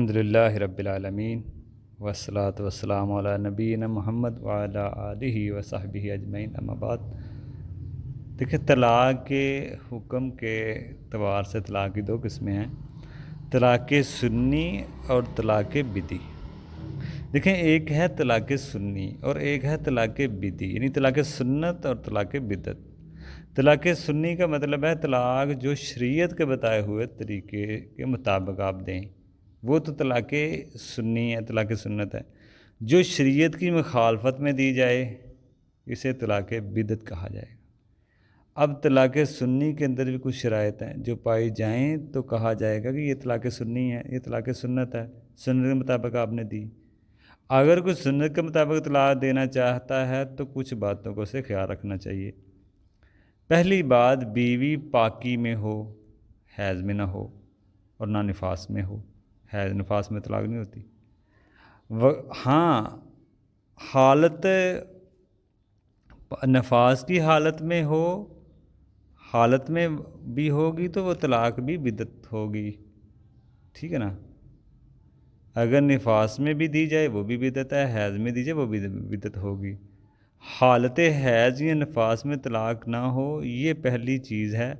الحمدللہ رب العالمین والصلاة والسلام علی نبینا محمد وعلی آلہ وصحبہ اجمعین اما بعد۔ دیکھیں، طلاق کے حکم کے اعتبار سے طلاق کی دو قسمیں ہیں، طلاق سنی اور طلاق بدعی۔ دیکھیں، ایک ہے طلاق سنی اور ایک ہے طلاق بدعی، یعنی طلاق سنت اور طلاق بدعت۔ طلاق سنی کا مطلب ہے طلاق جو شریعت کے بتائے ہوئے طریقے کے مطابق آپ دیں، وہ تو طلاق سنی ہے، طلاق سنت ہے۔ جو شریعت کی مخالفت میں دی جائے اسے طلاق بدعت کہا جائے گا۔ اب طلاق سنی کے اندر بھی کچھ شرائط ہیں، جو پائی جائیں تو کہا جائے گا کہ یہ طلاق سنی ہے، یہ طلاق سنت ہے، سنت کے مطابق آپ نے دی۔ اگر کوئی سنت کے مطابق طلاق دینا چاہتا ہے تو کچھ باتوں کو اسے خیال رکھنا چاہیے۔ پہلی بات، بیوی پاکی میں ہو، حیض میں نہ ہو اور نہ نفاس میں ہو۔ حیض نفاس میں طلاق نہیں ہوتی۔ ہاں، حالت نفاس کی حالت میں ہو، حالت میں بھی ہوگی تو وہ طلاق بھی بدعت ہوگی، ٹھیک ہے نا۔ اگر نفاس میں بھی دی جائے وہ بھی بدعت ہے، حیض میں دی جائے وہ بھی بدعت ہوگی۔ حالت حیض یا نفاس میں طلاق نہ ہو، یہ پہلی چیز ہے۔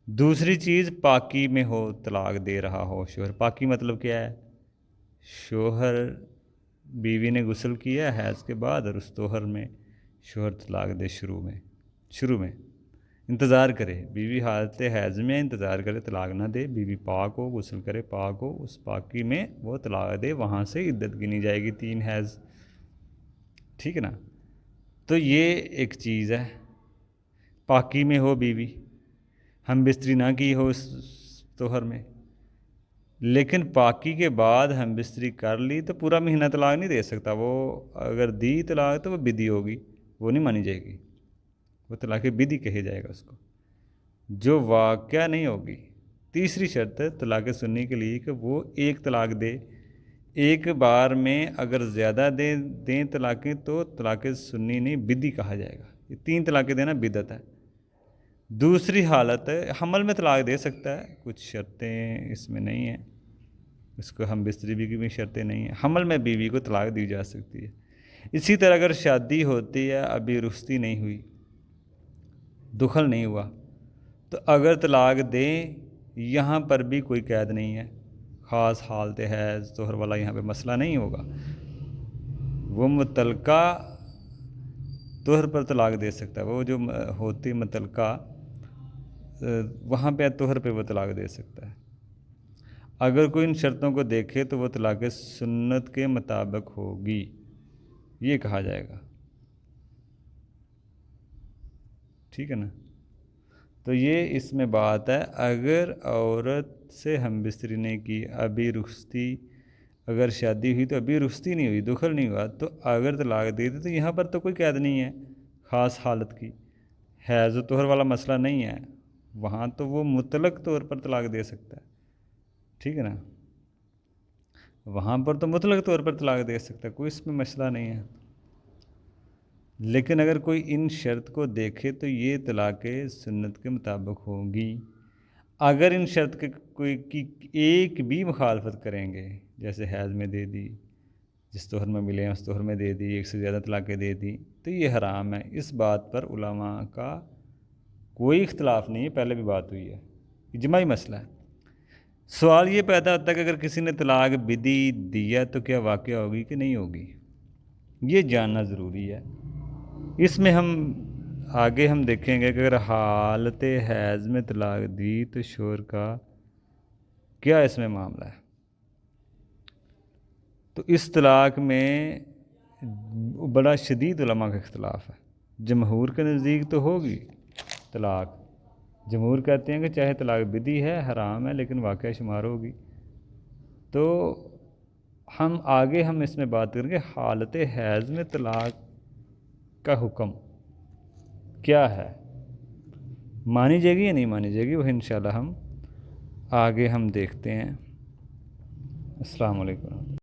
دوسری چیز، پاکی میں ہو، طلاق دے رہا ہو شوہر۔ پاکی مطلب کیا ہے؟ شوہر، بیوی نے غسل کیا حیض کے بعد اور اس طہر میں شوہر طلاق دے، شروع میں انتظار کرے، بیوی حالت حیض میں انتظار کرے، طلاق نہ دے، بیوی پاک ہو، غسل کرے، پاک ہو، اس پاکی میں وہ طلاق دے، وہاں سے عدت گنی جائے گی 3 حیض، ٹھیک ہے نا۔ تو یہ ایک چیز ہے، پاکی میں ہو بیوی، ہم بستری نہ کی ہو اس طہر میں، لیکن پاکی کے بعد ہم بستری کر لی تو پورا مہینہ طلاق نہیں دے سکتا وہ۔ اگر دی طلاق تو وہ بدعی ہوگی، وہ نہیں مانی جائے گی، وہ طلاق بدعی کہے جائے گا اس کو، جو واقعہ نہیں ہوگی۔ تیسری شرط ہے طلاق سنی کے لیے کہ وہ ایک طلاق دے، ایک بار میں اگر زیادہ دیں طلاقیں تو طلاق سنی نہیں، بدعی کہا جائے گا۔ یہ 3 طلاقیں دینا بدعت ہے۔ دوسری حالت ہے، حمل میں طلاق دے سکتا ہے، کچھ شرطیں اس میں نہیں ہیں، اس کو ہم بستری بھی کی شرطیں نہیں ہیں، حمل میں بیوی کو طلاق دی جا سکتی ہے۔ اسی طرح اگر شادی ہوتی ہے، ابھی رخصتی نہیں ہوئی، دخل نہیں ہوا، تو اگر طلاق دیں، یہاں پر بھی کوئی قید نہیں ہے، خاص حالت حیض طہر والا یہاں پہ مسئلہ نہیں ہوگا، وہ متعلقہ طہر پر طلاق دے سکتا ہے، وہ جو ہوتی متعلقہ وہاں پہ طہر پہ وہ طلاق دے سکتا ہے۔ اگر کوئی ان شرطوں کو دیکھے تو وہ طلاق سنت کے مطابق ہوگی، یہ کہا جائے گا، ٹھیک ہے نا۔ تو یہ اس میں بات ہے، اگر عورت سے ہم بستری نہیں کی، ابھی رخصتی، اگر شادی ہوئی تو ابھی رخصتی نہیں ہوئی، دخل نہیں ہوا، تو اگر طلاق دے دی تو یہاں پر تو کوئی قید نہیں ہے خاص حالت کی، حیض و طہر والا مسئلہ نہیں ہے، وہاں تو وہ مطلق طور پر طلاق دے سکتا ہے، ٹھیک ہے نا۔ وہاں پر تو مطلق طور پر طلاق دے سکتا ہے، کوئی اس میں مسئلہ نہیں ہے۔ لیکن اگر کوئی ان شرط کو دیکھے تو یہ طلاق سنت کے مطابق ہوگی۔ اگر ان شرط کے کوئی کی ایک بھی مخالفت کریں گے، جیسے حیض میں دے دی، جس طہر میں ملے ہیں اس طہر میں دے دی، ایک سے زیادہ طلاقیں دے دی، تو یہ حرام ہے۔ اس بات پر علماء کا کوئی اختلاف نہیں ہے، پہلے بھی بات ہوئی ہے، اجماعی مسئلہ ہے۔ سوال یہ پیدا ہوتا ہے کہ اگر کسی نے طلاق بدعی دیا تو کیا واقع ہوگی کہ نہیں ہوگی، یہ جاننا ضروری ہے۔ اس میں آگے ہم دیکھیں گے کہ اگر حالت حیض میں طلاق دی تو شوہر کا کیا اس میں معاملہ ہے۔ تو اس طلاق میں بڑا شدید علماء کا اختلاف ہے۔ جمہور کے نزدیک تو ہوگی طلاق، جمہور کہتے ہیں کہ چاہے طلاق بدعی ہے، حرام ہے، لیکن واقعہ شمار ہوگی۔ تو ہم اس میں بات کریں گے حالت حیض میں طلاق کا حکم کیا ہے، مانی جائے گی یا نہیں مانی جائے گی، وہ انشاءاللہ ہم آگے دیکھتے ہیں۔ السلام علیکم۔